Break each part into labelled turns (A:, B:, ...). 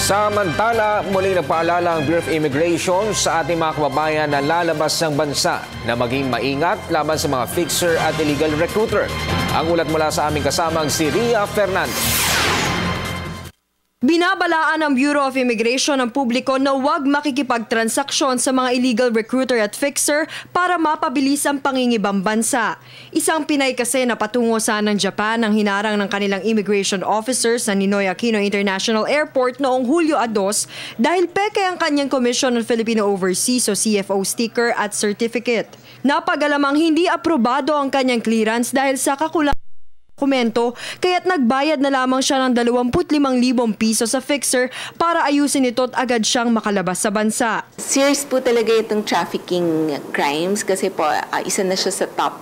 A: Samantala, muli nagpaalala ang Bureau of Immigration sa ating mga kababayan na lalabas ng bansa na maging maingat laban sa mga fixer at illegal recruiter. Ang ulat mula sa aming kasamang si Ria Fernandez.
B: Binabalaan ng Bureau of Immigration ang publiko na huwag makikipagtransaksyon sa mga illegal recruiter at fixer para mapabilis ang pangingibang bansa. Isang Pinay kasi na patungo sana ng Japan ang hinarang ng kanilang immigration officer sa Ninoy Aquino International Airport noong Hulyo 2 dahil peke ang kanyang Commission on Filipino Overseas o CFO sticker at certificate. Napagalamang hindi aprobado ang kanyang clearance dahil sa kakulangan dokumento, kaya't nagbayad na lamang siya ng 25,000 piso sa fixer para ayusin ito at agad siyang makalabas sa bansa.
C: Serious po talaga itong trafficking crimes kasi po isa na siya sa top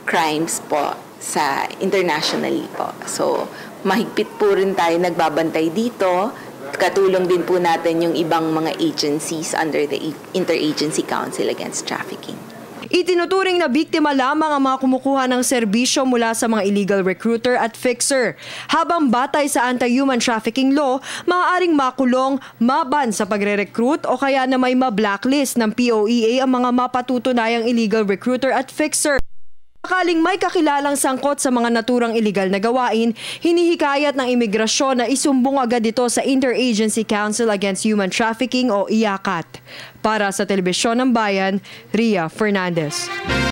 C: crimes po sa internationally po. So mahigpit po rin tayo nagbabantay dito. Katulong din po natin yung ibang mga agencies under the Interagency Council Against Trafficking.
B: Itinuturing na biktima lamang ang mga kumukuha ng serbisyo mula sa mga illegal recruiter at fixer. Habang batay sa anti-human trafficking law, maaaring makulong, maban sa pagre-recruit o kaya na may ma-blacklist ng POEA ang mga mapatutunayang illegal recruiter at fixer. Sakaling may kakilalang sangkot sa mga naturang illegal na gawain, hinihikayat ng imigrasyon na isumbong agad ito sa Interagency Council Against Human Trafficking o IACAT. Para sa Telebisyon ng Bayan, Ria Fernandez.